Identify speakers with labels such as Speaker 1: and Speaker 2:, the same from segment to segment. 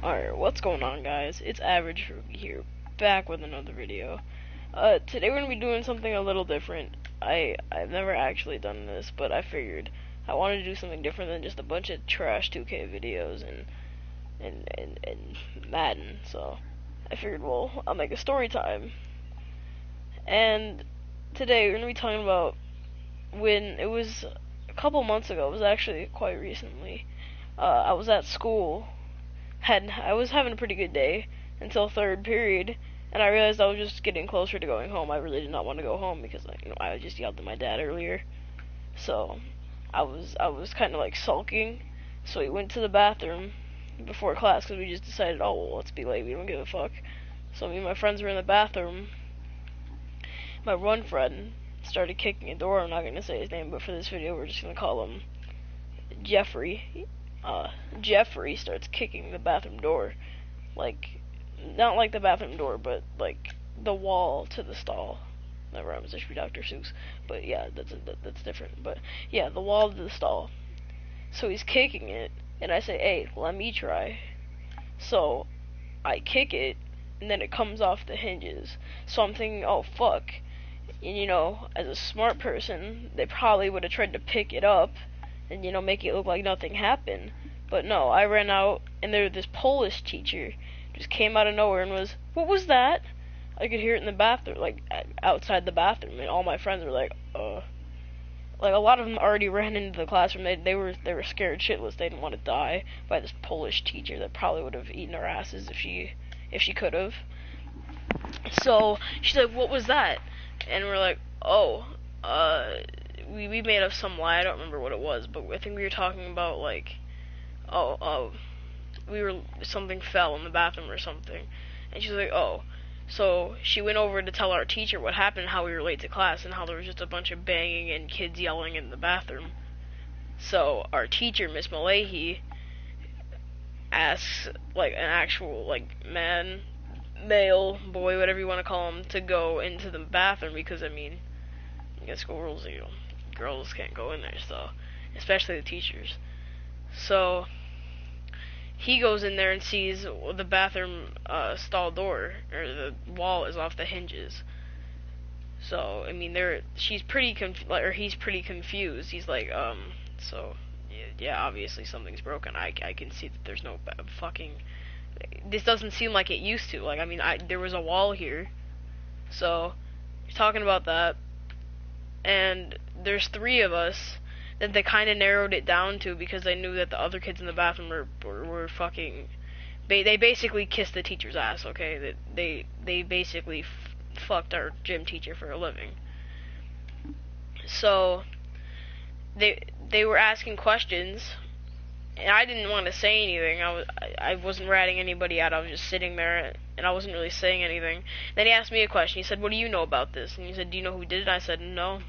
Speaker 1: Alright, what's going on, guys? It's Average Ruby here, back with another video. Today we're gonna be doing something a little different. I've never actually done this, but I figured I wanted to do something different than just a bunch of trash 2K videos and Madden. So I figured, well, I'll make a story time. And today we're gonna be talking about when it was a couple months ago. It was actually quite recently. I was at school. I was having a pretty good day until third period, and I realized I was just getting closer to going home. I really did not want to go home because I just yelled at my dad earlier, so I was kind of like sulking. So we went to the bathroom before class because we just decided, oh well, let's be late. We don't give a fuck. So me and my friends were in the bathroom. My one friend started kicking a door. I'm not gonna say his name, but for this video, we're just gonna call him Jeffrey. Jeffrey starts kicking the bathroom door, like, not like the bathroom door, but like the wall to the stall. That rhymes. There should be Dr. Seuss, but yeah, that's different. But yeah, the wall to the stall. So he's kicking it, and I say, hey, let me try. So I kick it, and then it comes off the hinges. So I'm thinking, oh fuck. And as a smart person, they probably would have tried to pick it up and make it look like nothing happened. But no, I ran out, and this Polish teacher just came out of nowhere and was, what was that? I could hear it in the bathroom, like outside the bathroom, and all my friends were like a lot of them already ran into the classroom. They were scared shitless. They didn't want to die by this Polish teacher that probably would have eaten our asses if she could have. So she's like, what was that? And we're like, oh, we made up some lie. I don't remember what it was, but I think we were talking about like, something fell in the bathroom or something. And she's like, oh. So she went over to tell our teacher what happened, how we were late to class, and how there was just a bunch of banging and kids yelling in the bathroom. So our teacher, Miss Malahi, asks like an actual like male, boy, whatever you want to call him, to go into the bathroom because I guess school rules, girls can't go in there, so especially the teachers. So he goes in there and sees the bathroom stall door, or the wall is off the hinges. So he's pretty confused. He's like, so yeah, obviously something's broken. I can see that there's no fucking. This doesn't seem like it used to. Like, there was a wall here. So he's talking about that, and there's three of us that they kind of narrowed it down to because they knew that the other kids in the bathroom were fucking. They basically kissed the teacher's ass. Okay, they basically fucked our gym teacher for a living. So they were asking questions, and I didn't want to say anything. I wasn't ratting anybody out. I was just sitting there, and I wasn't really saying anything. Then he asked me a question. He said, "What do you know about this?" And he said, "Do you know who did it?" I said, "No."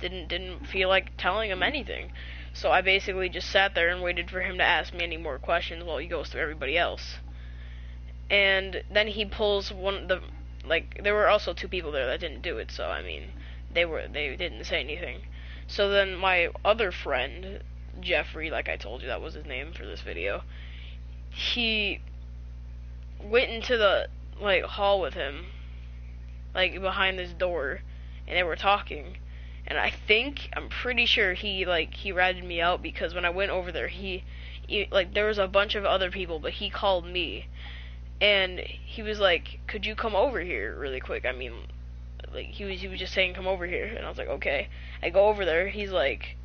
Speaker 1: Didn't feel like telling him anything. So I basically just sat there and waited for him to ask me any more questions while he goes through everybody else. And then he pulls there were also two people there that didn't do it, so they didn't say anything. So then my other friend, Jeffrey, like I told you, that was his name for this video, he went into the hall with him, behind this door, and they were talking. And I'm pretty sure he ratted me out because when I went over there, he there was a bunch of other people, but he called me, and he was like, "Could you come over here really quick?" He was just saying, "Come over here," and I was like, "Okay." I go over there. He's like,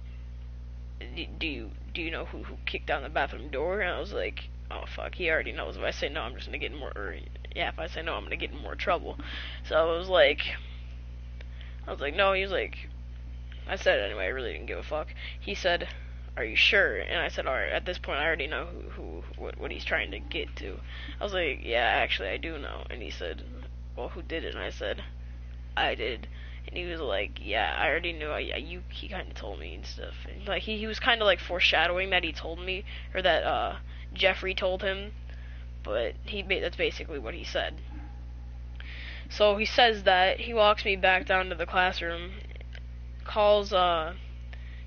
Speaker 1: "Do you know who kicked down the bathroom door?" And I was like, "Oh fuck, he already knows. If I say no, I'm just gonna get in more. If I say no, I'm gonna get in more trouble." So I was like, "No." He was like. I said it anyway, I really didn't give a fuck. He said, "Are you sure?" And I said, alright, at this point I already know what he's trying to get to. I was like, yeah, actually I do know. And he said, well, who did it? And I said, I did. And he was like, yeah, I already knew. He kind of told me and stuff. And he was kind of foreshadowing that he told me, or that Jeffrey told him. But that's basically what he said. So he says that, he walks me back down to the classroom,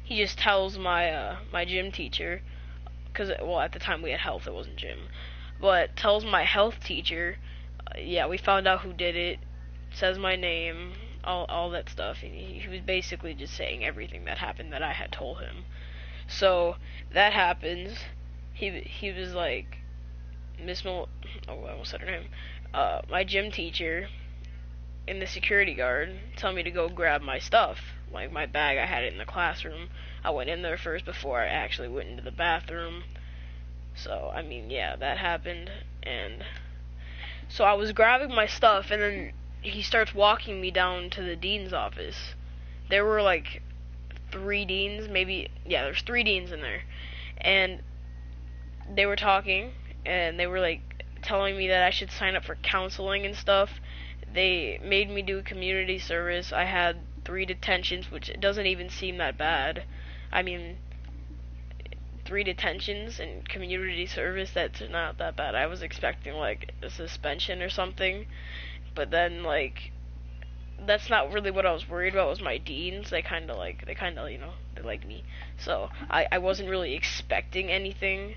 Speaker 1: he just tells my gym teacher, because, well, at the time we had health, it wasn't gym, but tells my health teacher, yeah, we found out who did it, says my name, all that stuff. And he was basically just saying everything that happened that I had told him. So that happens. He was like, Miss Mil, oh, I almost said her name. My gym teacher and the security guard tell me to go grab my stuff, like my bag. I had it in the classroom. I went in there first before I actually went into the bathroom. So I mean, yeah, that happened. And so I was grabbing my stuff, and then he starts walking me down to the dean's office. There were like 3 deans, maybe. Yeah, there's 3 deans in there, and they were talking, and they were like telling me that I should sign up for counseling and stuff. They made me do community service. I had 3 detentions, which doesn't even seem that bad. I mean, 3 detentions and community service, that's not that bad. I was expecting like a suspension or something, but then like that's not really what I was worried about. Was my deans. They kind of they like me. So I wasn't really expecting anything,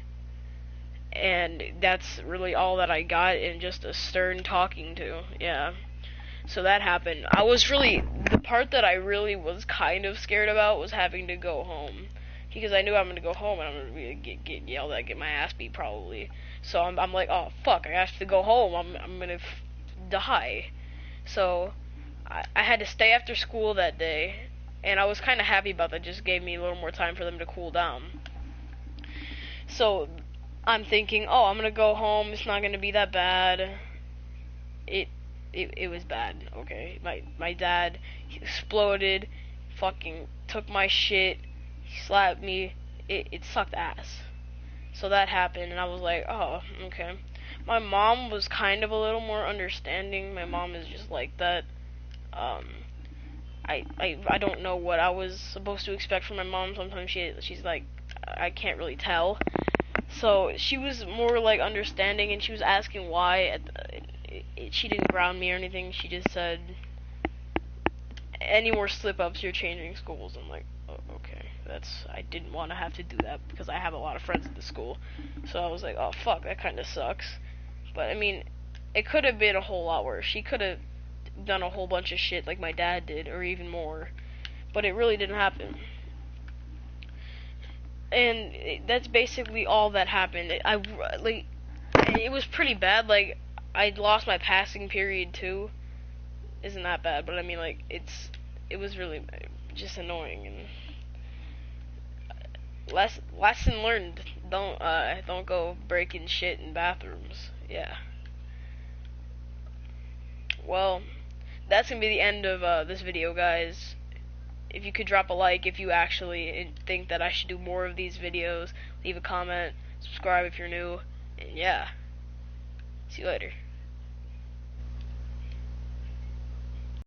Speaker 1: and that's really all that I got in just a stern talking to. Yeah. So that happened. The part that I really was kind of scared about was having to go home, because I knew I'm gonna go home and I'm gonna get yelled at, get my ass beat probably. So I'm like, oh fuck, I have to go home. I'm gonna die. So I had to stay after school that day, and I was kind of happy about that. Just gave me a little more time for them to cool down. So I'm thinking, oh, I'm gonna go home. It's not gonna be that bad. It was bad. Okay, my dad exploded, fucking took my shit, slapped me. It sucked ass. So that happened, and I was like, oh, okay. My mom was kind of a little more understanding. My mom is just like that. I don't know what I was supposed to expect from my mom. Sometimes she's like, I can't really tell. So she was more like understanding, and she was asking why. She didn't ground me or anything. She just said, any more slip-ups, you're changing schools. I'm like, oh, okay. I didn't want to have to do that because I have a lot of friends at the school. So I was like, oh fuck, that kind of sucks. But I mean, it could have been a whole lot worse. She could have done a whole bunch of shit like my dad did, or even more. But it really didn't happen. And that's basically all that happened. It was pretty bad. Like, I lost my passing period too. Isn't that bad? But I mean, like, it was really just annoying. And lesson learned: don't go breaking shit in bathrooms. Yeah. Well, that's gonna be the end of this video, guys. If you could drop a like if you actually think that I should do more of these videos, leave a comment, subscribe if you're new, and yeah. See you later.